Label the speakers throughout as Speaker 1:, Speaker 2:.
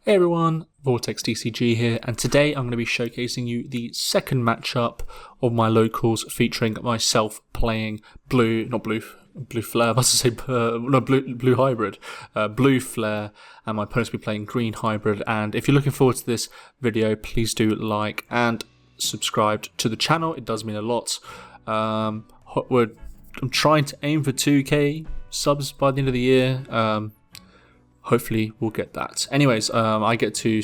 Speaker 1: Hey everyone, VortexTCG here, and today I'm going to be showcasing you the second matchup of my locals featuring myself playing blue flare, I was to say, blue hybrid, blue flare, and my opponent's be playing green hybrid. And if you're looking forward to this video, please do like and subscribe to the channel, it does mean a lot. I'm trying to aim for 2k subs by the end of the year. Hopefully we'll get that. Anyways, I get to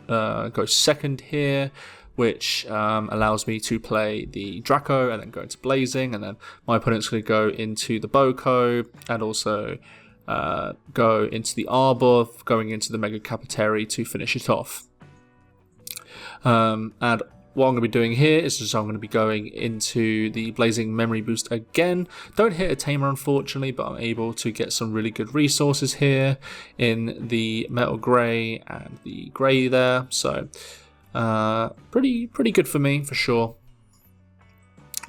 Speaker 1: go second here, which allows me to play the Draco and then go into Blazing, and then my opponent's going to go into the Boko and also go into the Arbor, going into the Mega Capitary to finish it off. And what I'm going to be doing here is just I'm going to be going into the Blazing Memory Boost again. Don't hit a Tamer unfortunately, but I'm able to get some really good resources here in the Metal Grey and the Grey there. So pretty good for me for sure.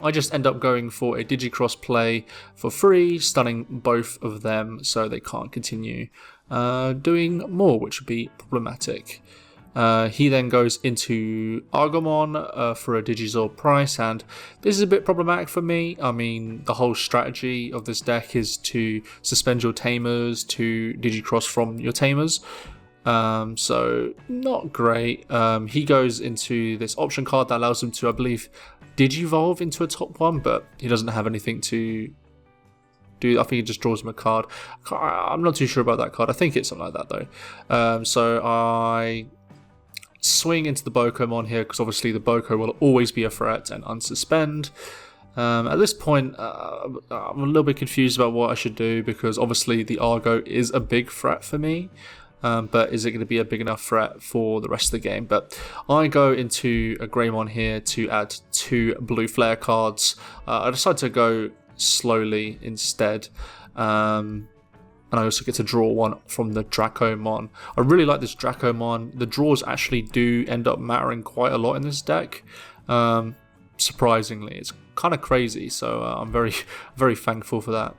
Speaker 1: I just end up going for a Digicross play for free, stunning both of them so they can't continue doing more, which would be problematic. He then goes into Argomon for a Digizord price, and this is a bit problematic for me. I mean, the whole strategy of this deck is to suspend your Tamers to Digicross from your Tamers, so not great. He goes into this option card that allows him to, I believe, Digivolve into a top one, but he doesn't have anything to do. I think he just draws him a card. I'm not too sure about that card. I think it's something like that though. So I swing into the Bokomon here because obviously the Boko will always be a threat and unsuspend. At this point, I'm a little bit confused about what I should do because obviously the Argo is a big threat for me. But is it going to be a big enough threat for the rest of the game? But I go into a Greymon here to add 2 blue flare cards. I decide to go slowly instead. And I also get to draw one from the Dracomon. I really like this Dracomon. The draws actually do end up mattering quite a lot in this deck. Surprisingly, it's kind of crazy. So I'm very thankful for that.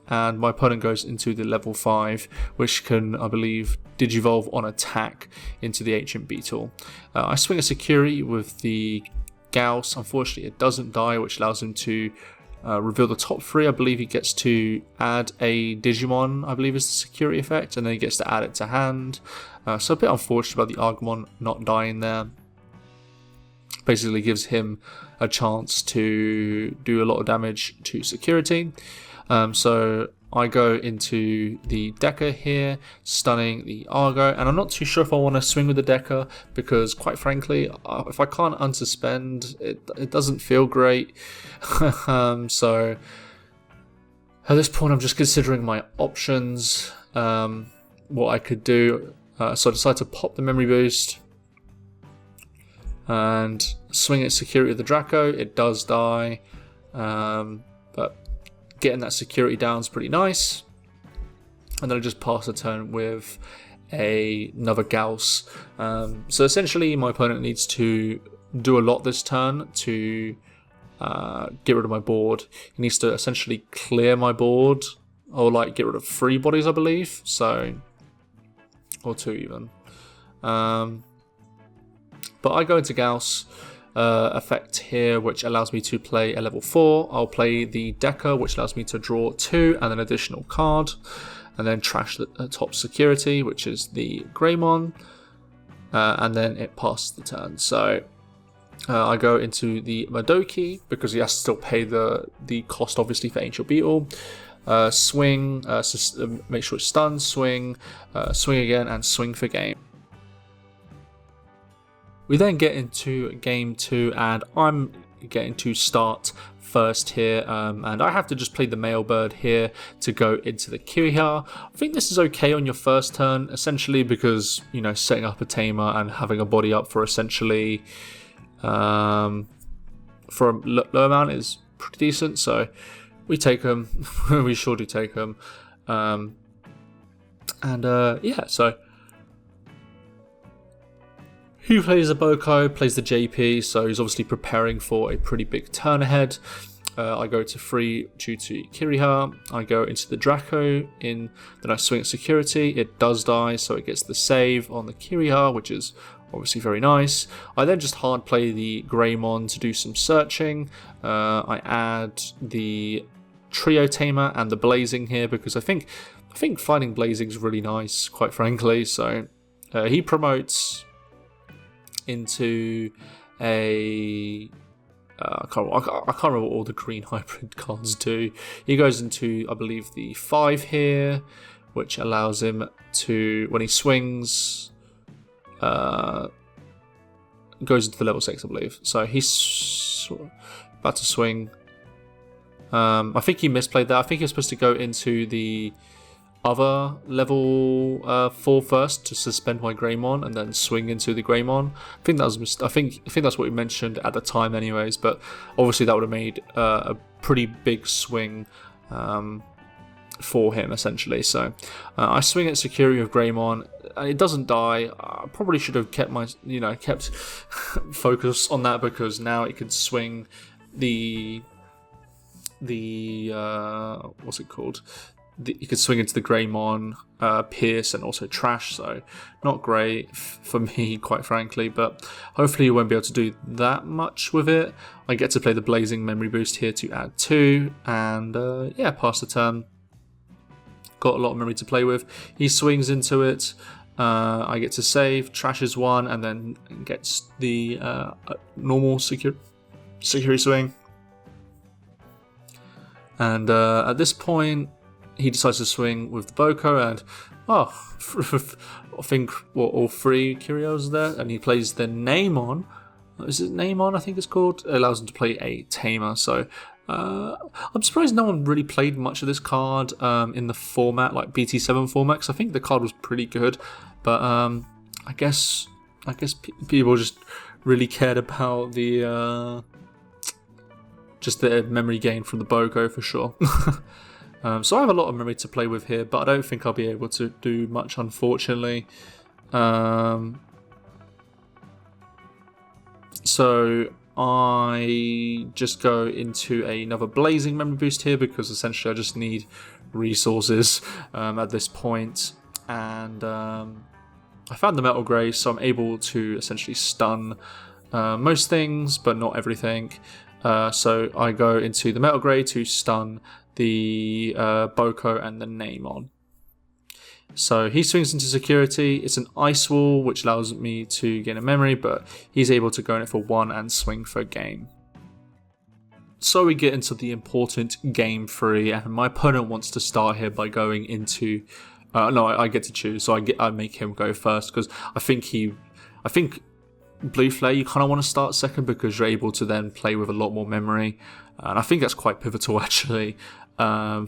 Speaker 1: And my opponent goes into the level 5, which can, I believe, Digivolve on attack into the Ancient Beetle. I swing a Security with the Gauss. Unfortunately, it doesn't die, which allows him to reveal the top 3. I believe he gets to add a Digimon, I believe is the security effect, and then he gets to add it to hand. So a bit unfortunate about the Argomon not dying there. Basically gives him a chance to do a lot of damage to security. So I go into the Deca here, stunning the Argo, and I'm not too sure if I want to swing with the Deca because, quite frankly, if I can't unsuspend, it doesn't feel great. So at this point, I'm just considering my options, what I could do. So I decide to pop the Memory Boost and swing at Security of the Draco. It does die, but getting that security down is pretty nice. And then I just pass the turn with another Gauss. So essentially my opponent needs to do a lot this turn to get rid of my board. He needs to essentially clear my board, or like get rid of 3 bodies, I believe. So, or 2 even. But I go into Gauss effect here, which allows me to play a level 4. I'll play the Deca, which allows me to draw 2 and an additional card, and then trash the top security, which is the Greymon, and then it passes the turn. So I go into the Madoki because he has to still pay the cost, obviously, for Ancient Beetle. Swing, make sure it's stunned, swing again, and swing for game. We then get into game 2, and I'm getting to start first here, and I have to just play the male bird here to go into the Kiriha. I think this is okay on your first turn, essentially because, you know, setting up a Tamer and having a body up for essentially for a low amount is pretty decent, so we take them. We sure do take them. Yeah, so he plays the Boko, plays the JP, so he's obviously preparing for a pretty big turn ahead. I go to 3 due to Kiriha. I go into the Draco, then I swing at security. It does die, so it gets the save on the Kiriha, which is obviously very nice. I then just hard play the Greymon to do some searching. I add the Trio Tamer and the Blazing here because I think fighting Blazing is really nice, quite frankly. So he promotes into a... I can't remember what all the green hybrid cards do. He goes into, I believe, the 5 here, which allows him to, when he swings, goes into the level 6, I believe. So he's about to swing. I think he misplayed that. I think he was supposed to go into the other level 4 first to suspend my Greymon and then swing into the Greymon. I think that's what we mentioned at the time, anyways. But obviously that would have made a pretty big swing for him, essentially. So I swing at Security of Greymon. It doesn't die. I probably should have kept focus on that because now it could swing the what's it called? You could swing into the Greymon, Pierce, and also Trash, so not great for me, quite frankly, but hopefully you won't be able to do that much with it. I get to play the Blazing Memory Boost here to add 2, and yeah, pass the turn. Got a lot of memory to play with. He swings into it, I get to save, trashes 1, and then gets the normal security swing. And at this point, he decides to swing with the Boko, and I think all 3 Kyrios there, and he plays the Namon. Is it Namon? I think it's called. It allows him to play a Tamer. So I'm surprised no one really played much of this card in the format, like BT7 format, because I think the card was pretty good. But I guess people just really cared about the just the memory gain from the Boko for sure. So I have a lot of memory to play with here, but I don't think I'll be able to do much, unfortunately. So I just go into another Blazing Memory Boost here because essentially I just need resources at this point. And I found the Metal Grey, so I'm able to essentially stun most things, but not everything. So I go into the Metal Grey to stun the Boko and the Namon. So he swings into security. It's an Ice Wall, which allows me to gain a memory, but he's able to go in it for 1 and swing for a game. So we get into the important game 3, and my opponent wants to start here by going into... no, I get to choose, so I make him go first, because I think Blue Flare, you kind of want to start second because you're able to then play with a lot more memory, and I think that's quite pivotal actually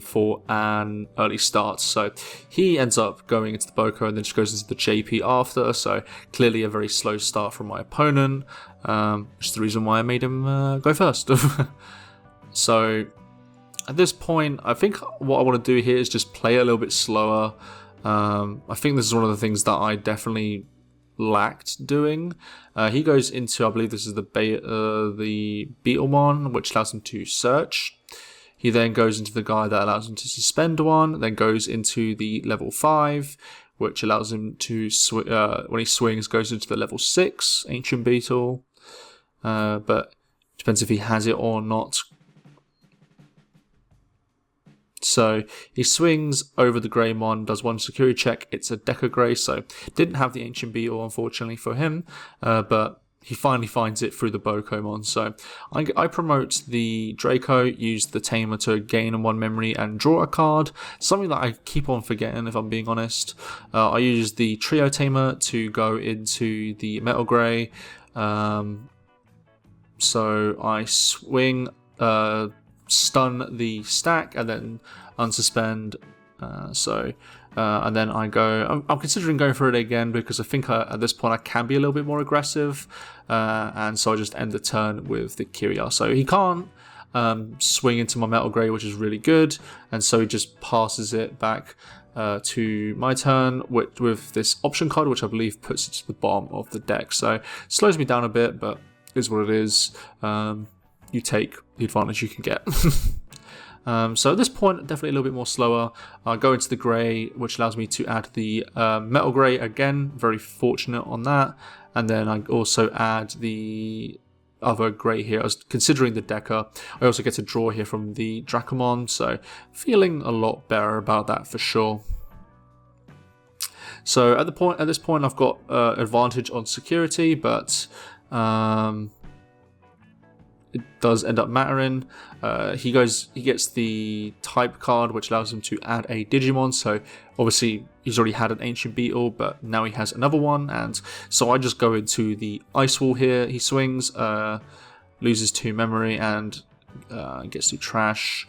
Speaker 1: for an early start. So he ends up going into the Boko and then just goes into the JP after, so clearly a very slow start from my opponent, which is the reason why I made him go first. So at this point, I think what I want to do here is just play a little bit slower. I think this is one of the things that I definitely lacked doing. He goes into, I believe this is the Beetlemon, which allows him to search. He then goes into the guy that allows him to suspend 1, then goes into the level 5, which allows him to, when he swings, goes into the level 6, Ancient Beetle. But depends if he has it or not. So he swings over the Greymon, does 1 security check. It's a Deca Grey, so didn't have the Ancient Beetle, unfortunately, for him. But he finally finds it through the Bokomon. So I promote the Draco, use the Tamer to gain 1 memory and draw a card. Something that I keep on forgetting, if I'm being honest. I use the Trio Tamer to go into the Metal Grey. So I swing... stun the stack and then unsuspend, and then I go. I'm considering going for it again because I think at this point I can be a little bit more aggressive, and so I just end the turn with the Kyria. So he can't swing into my Metal Grey, which is really good, and so he just passes it back to my turn with this option card, which I believe puts it to the bottom of the deck. So it slows me down a bit, but is what it is. you take the advantage you can get. So at this point, definitely a little bit more slower. I'll go into the grey, which allows me to add the metal grey again. Very fortunate on that. And then I also add the other grey here. I was considering the Decker. I also get to draw here from the Dracomon, so feeling a lot better about that for sure. So at this point, I've got advantage on security, but it does end up mattering. He gets the type card, which allows him to add a Digimon. So obviously he's already had an Ancient Beetle, but now he has another one. And so I just go into the Ice Wall here. He swings, loses 2 memory, and gets to trash.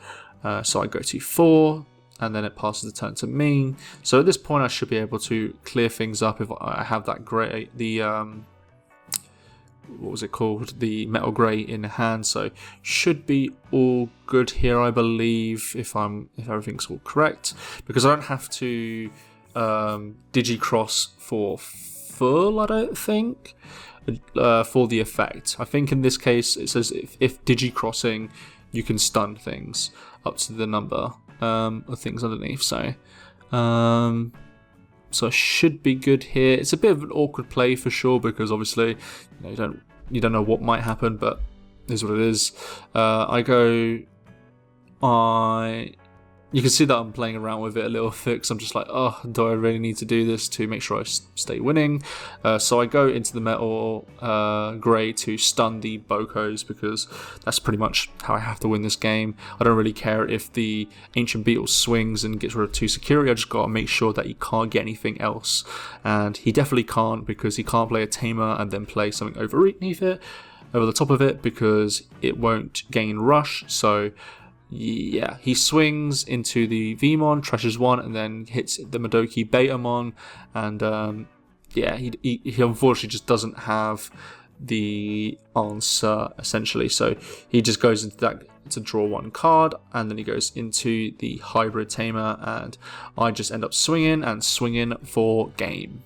Speaker 1: So I go to 4, and then it passes the turn to me. So at this point, I should be able to clear things up if I have that grey, what was it called? The metal grey in hand. So should be all good here, I believe, if everything's all correct, because I don't have to Digicross for full, I don't think, for the effect. I think in this case it says if Digicrossing, you can stun things up to the number of things underneath. So I should be good here. It's a bit of an awkward play for sure, because obviously you don't know what might happen, but it is what it is. You can see that I'm playing around with it a little bit, because I'm just like, oh, do I really need to do this to make sure I stay winning? So I go into the metal grey to stun the Bokos, because that's pretty much how I have to win this game. I don't really care if the Ancient Beetle swings and gets rid of 2 security. I just got to make sure that he can't get anything else, and he definitely can't, because he can't play a Tamer and then play something over the top of it, because it won't gain rush. So yeah, he swings into the Vmon, trashes 1, and then hits the Madoki Betamon, and yeah, he unfortunately just doesn't have the answer, essentially. So he just goes into that to draw 1 card, and then he goes into the Hybrid Tamer, and I just end up swinging for game.